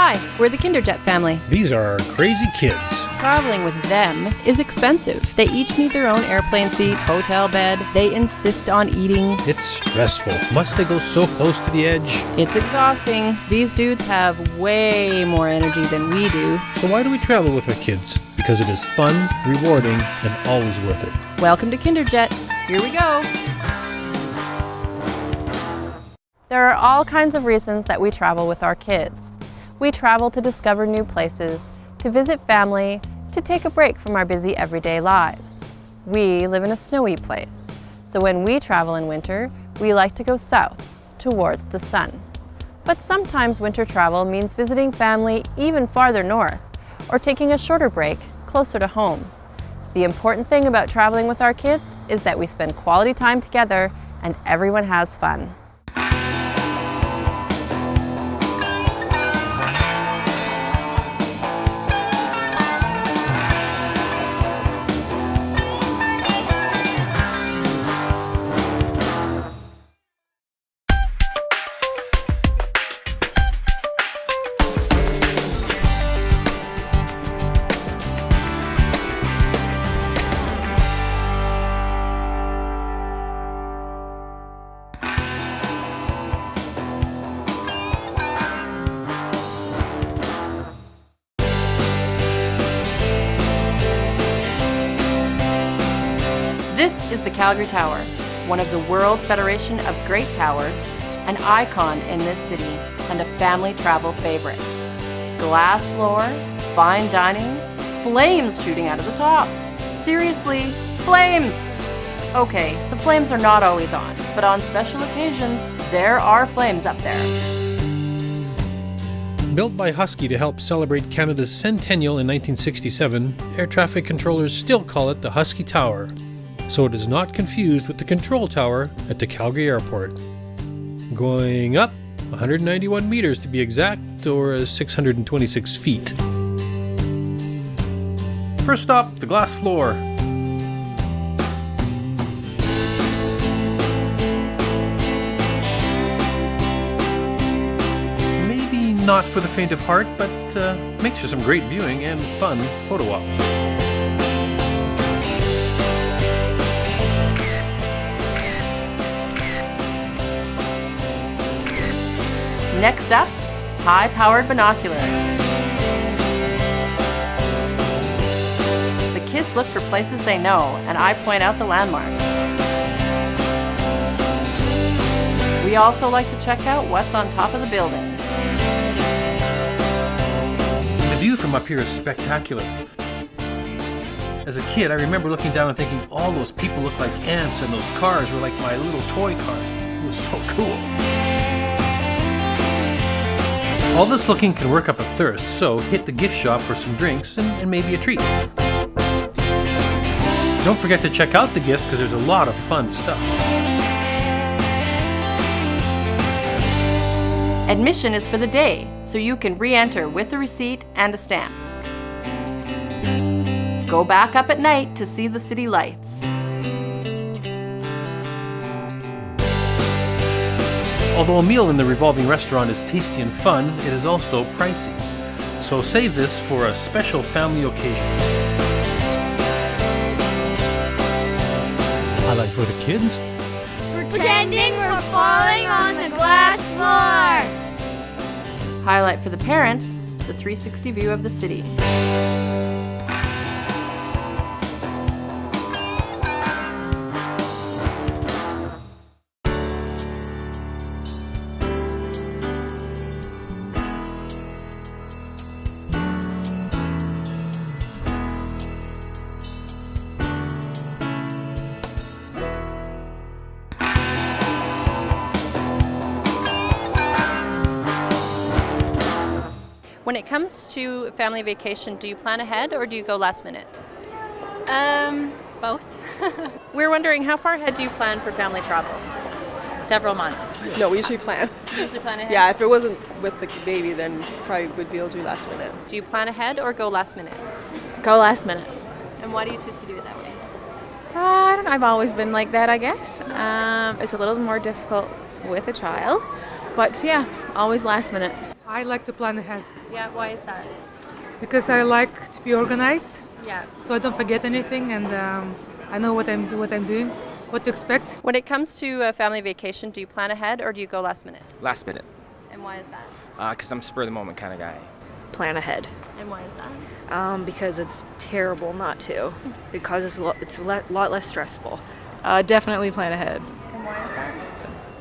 Hi, we're the KinderJet family. These are our crazy kids. Traveling with them is expensive. They each need their own airplane seat, hotel bed. They insist on eating. It's stressful. Must they go so close to the edge? It's exhausting. These dudes have way more energy than we do. So why do we travel with our kids? Because it is fun, rewarding, and always worth it. Welcome to KinderJet. Here we go. There are all kinds of reasons that we travel with our kids. We travel to discover new places, to visit family, to take a break from our busy everyday lives. We live in a snowy place, so when we travel in winter, we like to go south, towards the sun. But sometimes winter travel means visiting family even farther north, or taking a shorter break closer to home. The important thing about traveling with our kids is that we spend quality time together and everyone has fun. This is the Calgary Tower, one of the World Federation of Great Towers, an icon in this city, and a family travel favorite. Glass floor, fine dining, flames shooting out of the top. Seriously, flames! Okay, the flames are not always on, but on special occasions, there are flames up there. Built by Husky to help celebrate Canada's centennial in 1967, air traffic controllers still call it the Husky Tower, so it is not confused with the control tower at the Calgary Airport. Going up 191 meters to be exact, or 626 feet. First stop, the glass floor. Maybe not for the faint of heart, but makes for some great viewing and fun photo ops. Next up, high-powered binoculars. The kids look for places they know, and I point out the landmarks. We also like to check out what's on top of the building. The view from up here is spectacular. As a kid, I remember looking down and thinking, all those people look like ants and those cars were like my little toy cars. It was so cool. All this looking can work up a thirst, so hit the gift shop for some drinks and maybe a treat. Don't forget to check out the gifts because there's a lot of fun stuff. Admission is for the day, so you can re-enter with a receipt and a stamp. Go back up at night to see the city lights. Although a meal in the revolving restaurant is tasty and fun, it is also pricey. So save this for a special family occasion. Highlight for the kids? Pretending we're falling on the glass floor. Highlight for the parents, the 360 view of the city. When it comes to family vacation, do you plan ahead or do you go last minute? Both. We're wondering, how far ahead do you plan for family travel? Several months. No, we usually plan. You usually plan ahead? Yeah, if it wasn't with the baby, then probably would be able to do last minute. Do you plan ahead or go last minute? Go last minute. And why do you choose to do it that way? I don't know. I've always been like that, I guess. It's a little more difficult with a child, but yeah, always last minute. I like to plan ahead Yeah, why is that? because I like to be organized, Yeah. so I don't forget anything, and I know what I'm doing, what to expect. When it comes to a family vacation, do you plan ahead or do you go last minute? Last minute, And why is that? because I'm spur of the moment kind of guy. Plan ahead And why is that? because it's terrible not to, because it's a lot less stressful. Definitely plan ahead. And why is that?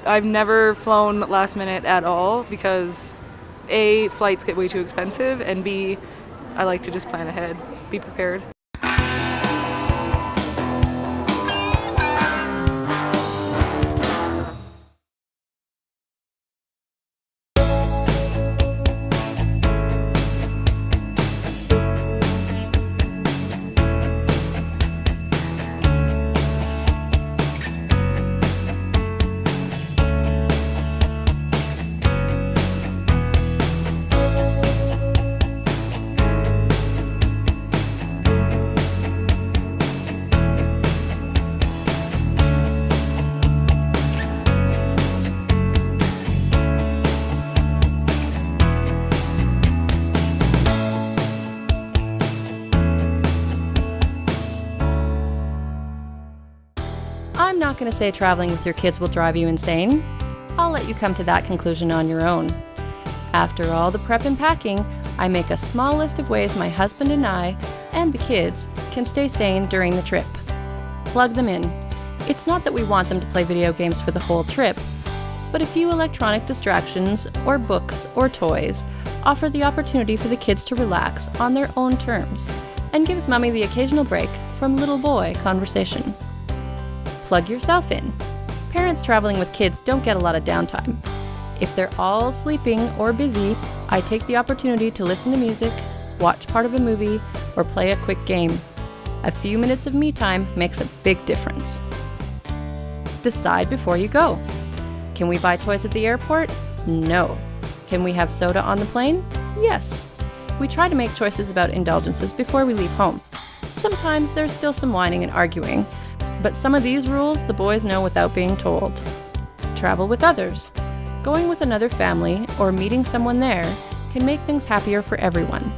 I've never flown last minute at all because A, flights get way too expensive, and B, I like to just plan ahead, be prepared. I'm not going to say traveling with your kids will drive you insane. I'll let you come to that conclusion on your own. After all the prep and packing, I make a small list of ways my husband and I, and the kids, can stay sane during the trip. Plug them in. It's not that we want them to play video games for the whole trip, but a few electronic distractions, or books, or toys offer the opportunity for the kids to relax on their own terms and gives Mummy the occasional break from little boy conversation. Plug yourself in. Parents traveling with kids don't get a lot of downtime. If they're all sleeping or busy, I take the opportunity to listen to music, watch part of a movie, or play a quick game. A few minutes of me time makes a big difference. Decide before you go. Can we buy toys at the airport? No. Can we have soda on the plane? Yes. We try to make choices about indulgences before we leave home. Sometimes there's still some whining and arguing, but some of these rules the boys know without being told. Travel with others. Going with another family or meeting someone there can make things happier for everyone.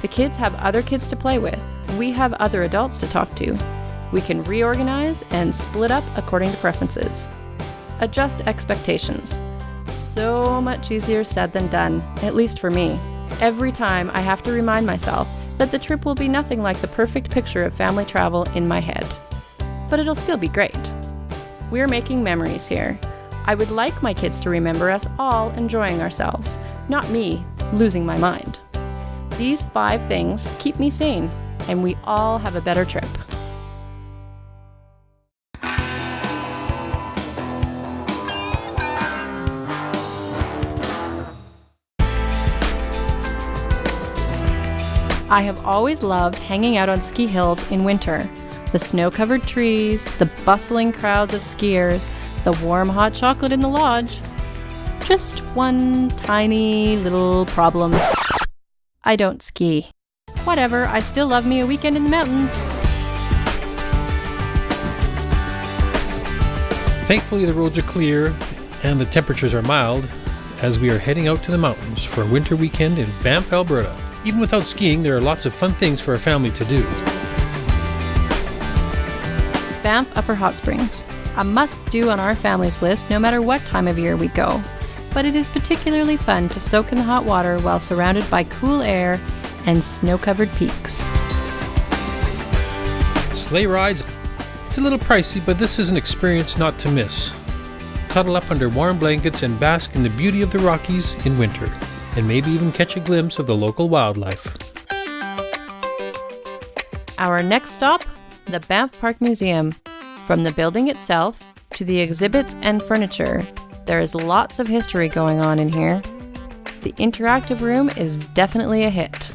The kids have other kids to play with. We have other adults to talk to. We can reorganize and split up according to preferences. Adjust expectations. So much easier said than done, at least for me. Every time I have to remind myself that the trip will be nothing like the perfect picture of family travel in my head. But it'll still be great. We're making memories here. I would like my kids to remember us all enjoying ourselves, not me losing my mind. These 5 things keep me sane, and we all have a better trip. I have always loved hanging out on ski hills in winter. The snow-covered trees, the bustling crowds of skiers, the warm hot chocolate in the lodge. Just one tiny little problem. I don't ski. Whatever, I still love me a weekend in the mountains. Thankfully, the roads are clear and the temperatures are mild as we are heading out to the mountains for a winter weekend in Banff, Alberta. Even without skiing, there are lots of fun things for a family to do. Banff Upper Hot Springs. A must-do on our family's list no matter what time of year we go. But it is particularly fun to soak in the hot water while surrounded by cool air and snow-covered peaks. Sleigh rides. It's a little pricey, but this is an experience not to miss. Cuddle up under warm blankets and bask in the beauty of the Rockies in winter, and maybe even catch a glimpse of the local wildlife. Our next stop, the Banff Park Museum. From the building itself to the exhibits and furniture, there is lots of history going on in here. The interactive room is definitely a hit.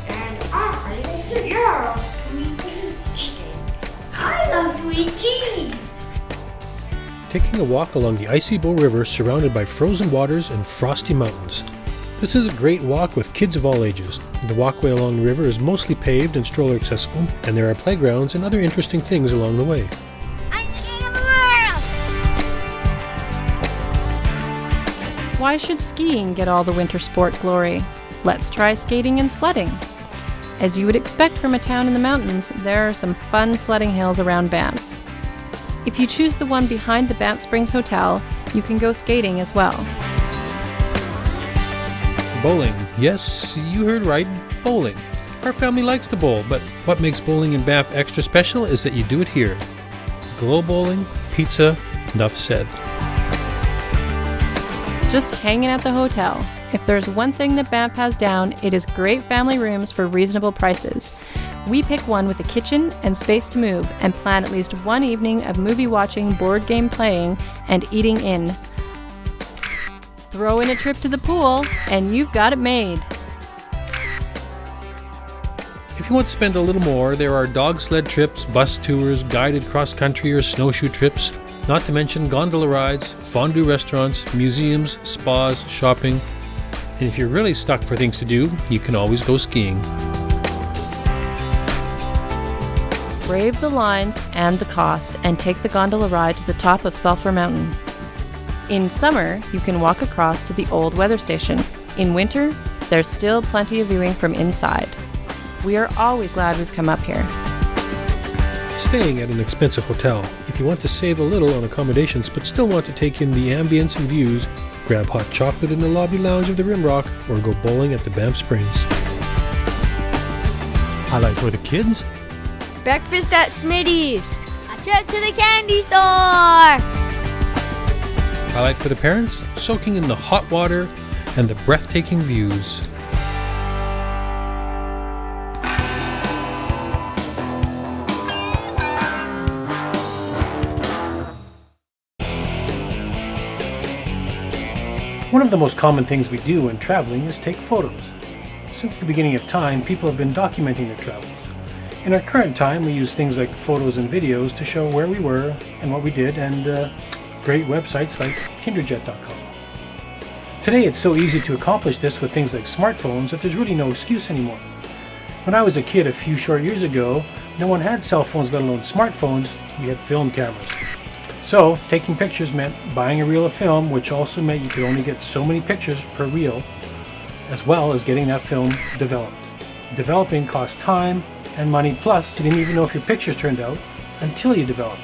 And I love sweet chicken. I love sweet cheese. Taking a walk along the Icy Bow River surrounded by frozen waters and frosty mountains. This is a great walk with kids of all ages. The walkway along the river is mostly paved and stroller accessible, and there are playgrounds and other interesting things along the way. I'm the king of the world. why should skiing get all the winter sport glory? Let's try skating and sledding. As you would expect from a town in the mountains, there are some fun sledding hills around Banff. If you choose the one behind the Banff Springs Hotel, you can go skating as well. Bowling. Yes, you heard right, bowling. Our family likes to bowl, but what makes bowling in Banff extra special is that you do it here. Glow bowling, pizza, enough said. Just hanging at the hotel. If there's one thing that Banff has down, it is great family rooms for reasonable prices. We pick one with a kitchen and space to move and plan at least one evening of movie watching, board game playing, and eating in. Throw in a trip to the pool, and you've got it made. If you want to spend a little more, there are dog sled trips, bus tours, guided cross-country or snowshoe trips, not to mention gondola rides, fondue restaurants, museums, spas, shopping. And if you're really stuck for things to do, you can always go skiing. Brave the lines and the cost and take the gondola ride to the top of Sulphur Mountain. In summer, you can walk across to the old weather station. In winter, there's still plenty of viewing from inside. We are always glad we've come up here. Staying at an expensive hotel. If you want to save a little on accommodations but still want to take in the ambience and views, grab hot chocolate in the lobby lounge of the Rimrock or go bowling at the Banff Springs. Highlight for the kids? Breakfast at Smitty's. A trip to the candy store. Highlight for the parents? Soaking in the hot water and the breathtaking views. One of the most common things we do when traveling is take photos. Since the beginning of time, people have been documenting their travels. In our current time, we use things like photos and videos to show where we were and what we did, and great websites like KinderJet.com. Today, it's so easy to accomplish this with things like smartphones that there's really no excuse anymore. When I was a kid a few short years ago, no one had cell phones, let alone smartphones. We had film cameras. So, taking pictures meant buying a reel of film, which also meant you could only get so many pictures per reel, as well as getting that film developed. Developing cost time and money, plus you didn't even know if your pictures turned out until you developed.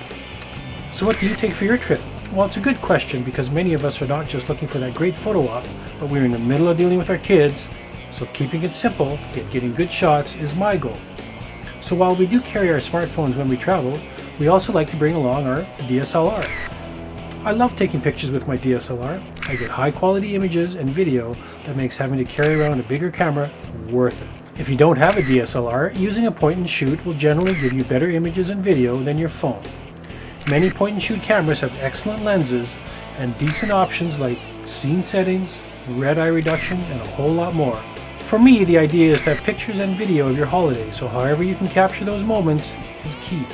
So what do you take for your trip? Well, it's a good question because many of us are not just looking for that great photo op, but we're in the middle of dealing with our kids, so keeping it simple yet getting good shots is my goal. So while we do carry our smartphones when we travel, we also like to bring along our DSLR. I love taking pictures with my DSLR. I get high quality images and video that makes having to carry around a bigger camera worth it. If you don't have a DSLR, using a point and shoot will generally give you better images and video than your phone. Many point and shoot cameras have excellent lenses and decent options like scene settings, red eye reduction, and a whole lot more. For me, the idea is to have pictures and video of your holiday, so however you can capture those moments is key.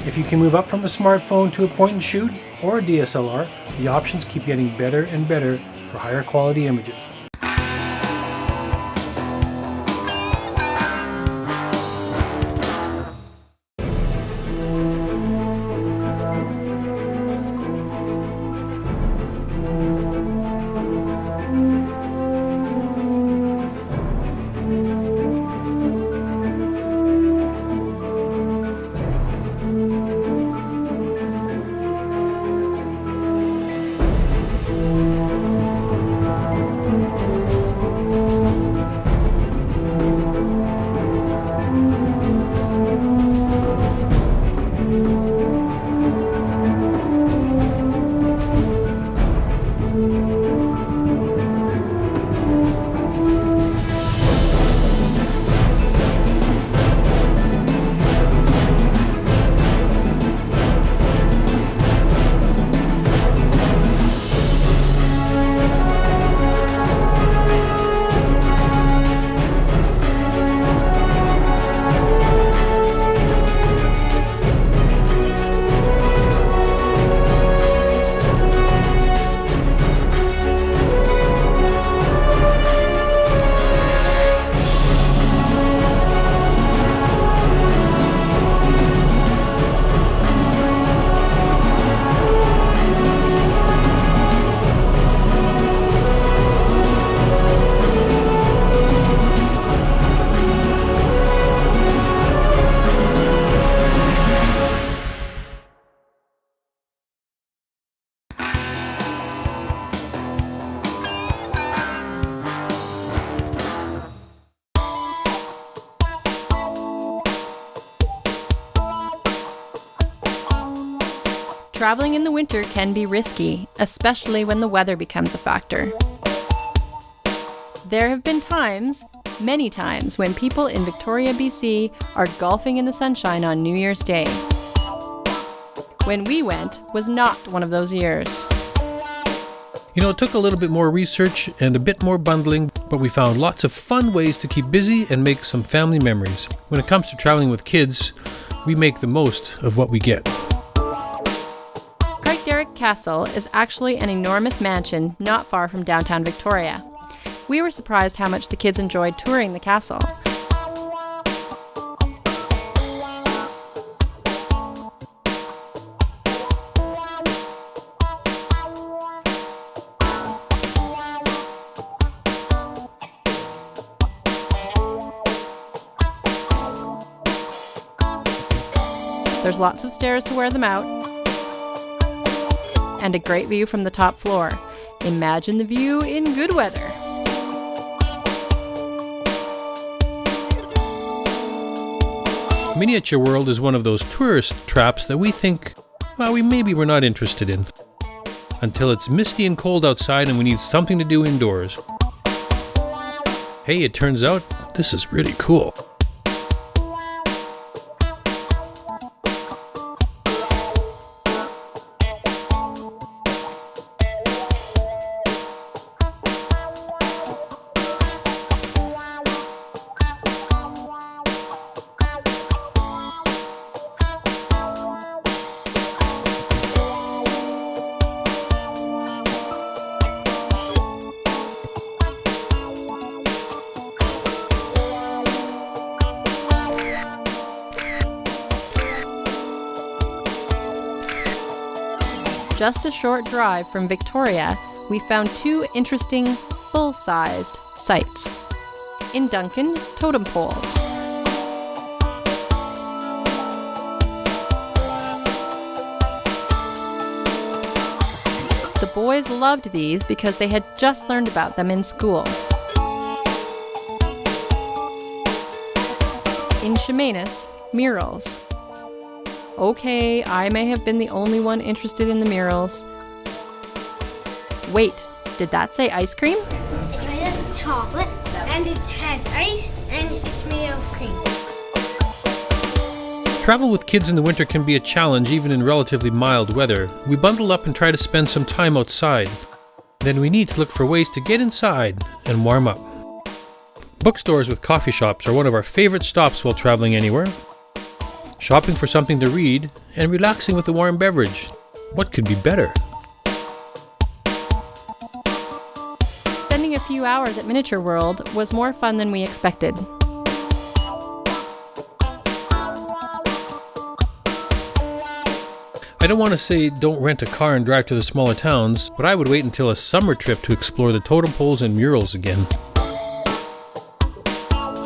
If you can move up from a smartphone to a point and shoot or a DSLR, the options keep getting better and better for higher quality images. Traveling in the winter can be risky, especially when the weather becomes a factor. There have been times, many times, when people in Victoria, BC are golfing in the sunshine on New Year's Day. When we went was not one of those years. You know, it took a little bit more research and a bit more bundling, but we found lots of fun ways to keep busy and make some family memories. When it comes to traveling with kids, we make the most of what we get. Craigdarroch Castle is actually an enormous mansion not far from downtown Victoria. We were surprised how much the kids enjoyed touring the castle. There's lots of stairs to wear them out, and a great view from the top floor. Imagine the view in good weather. Miniature World is one of those tourist traps that we think, well, we're not interested in. Until it's misty and cold outside and we need something to do indoors. Hey, it turns out this is really cool. Just a short drive from Victoria, we found two interesting, full-sized sites. In Duncan, totem poles. The boys loved these because they had just learned about them in school. In Chemainus, murals. Okay, I may have been the only one interested in the murals. Wait, did that say ice cream? It's made of chocolate, and it has ice, and it's made of cream. Travel with kids in the winter can be a challenge even in relatively mild weather. We bundle up and try to spend some time outside. Then we need to look for ways to get inside and warm up. Bookstores with coffee shops are one of our favorite stops while traveling anywhere. Shopping for something to read and relaxing with a warm beverage. What could be better? Spending a few hours at Miniature World was more fun than we expected. I don't want to say don't rent a car and drive to the smaller towns, but I would wait until a summer trip to explore the totem poles and murals again.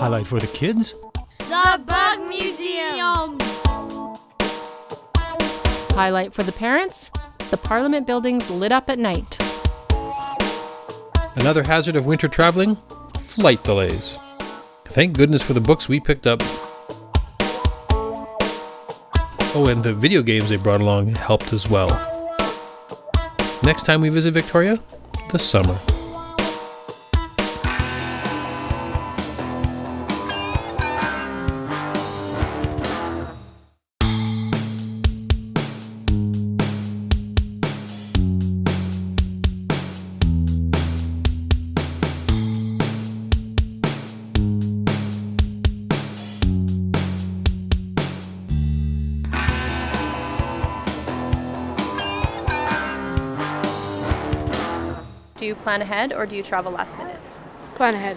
Highlight for the kids? The Bug Museum! Highlight for the parents? The Parliament buildings lit up at night. Another hazard of winter traveling? Flight delays. Thank goodness for the books we picked up. Oh, and the video games they brought along helped as well. Next time we visit Victoria? The summer. Do you plan ahead or do you travel last minute? Plan ahead.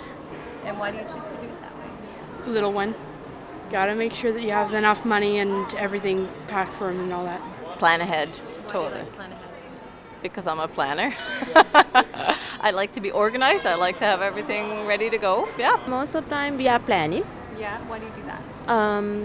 And why do you choose to do it that way? Little one. Gotta make sure that you have enough money and everything packed for him and all that. Plan ahead, totally. Plan ahead. Because I'm a planner. I like to be organized. I like to have everything ready to go. Yeah. Most of the time we are planning. Yeah, why do you do that?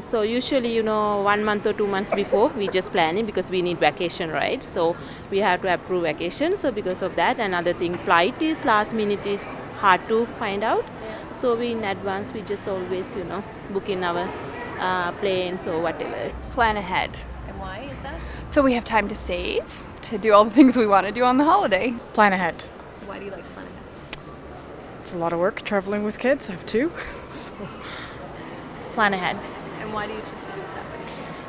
So usually, 1 month or 2 months before, we just planning because we need vacation, right? So we have to approve vacation. So because of that, another thing, flight is last minute is hard to find out. Yeah. So we in advance, we just always, book in our planes or whatever. Plan ahead. And why is that? So we have time to save, to do all the things we want to do on the holiday. Plan ahead. Why do you like to plan ahead? It's a lot of work traveling with kids. I have two. So. Plan ahead. And why do you choose to do it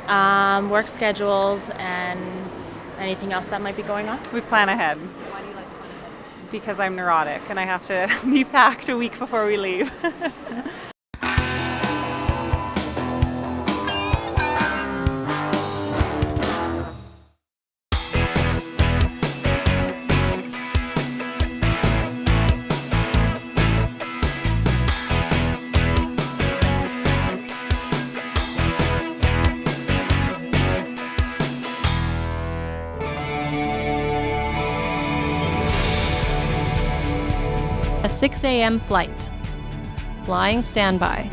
that way? Work schedules and anything else that might be going on. We plan ahead. Why do you like to plan ahead? Because I'm neurotic and I have to be packed a week before we leave. A 6 a.m. flight. Flying standby.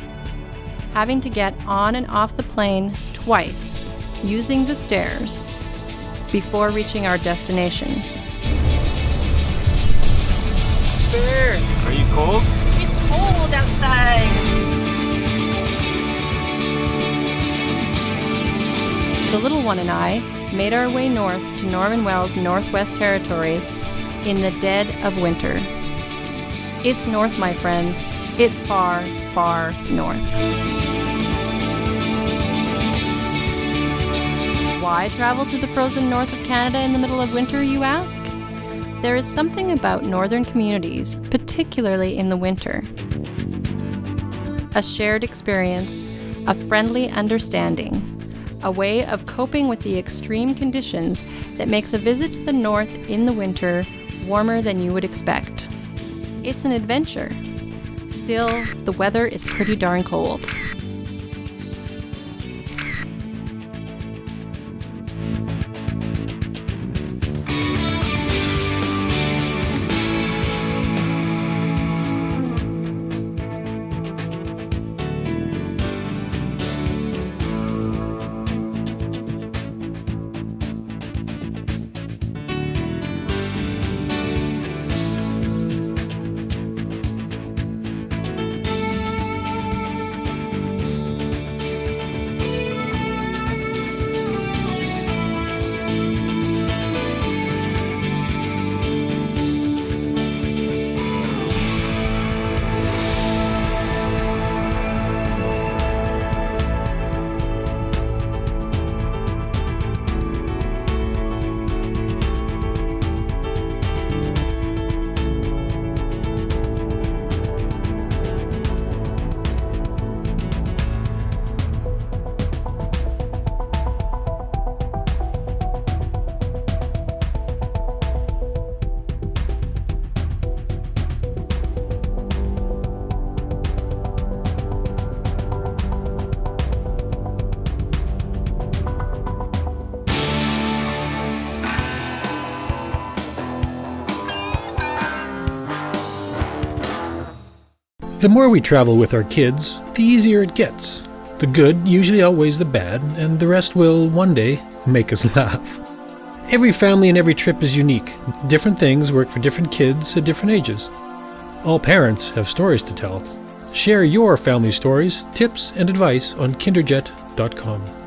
Having to get on and off the plane twice, using the stairs, before reaching our destination. Are you cold? It's cold outside. The little one and I made our way north to Norman Wells Northwest Territories in the dead of winter. It's north, my friends. It's far, far north. Why travel to the frozen north of Canada in the middle of winter, you ask? There is something about northern communities, particularly in the winter. A shared experience, a friendly understanding, a way of coping with the extreme conditions that makes a visit to the north in the winter warmer than you would expect. It's an adventure. Still, the weather is pretty darn cold. The more we travel with our kids, the easier it gets. The good usually outweighs the bad, and the rest will, one day, make us laugh. Every family and every trip is unique. Different things work for different kids at different ages. All parents have stories to tell. Share your family stories, tips, and advice on KinderJet.com.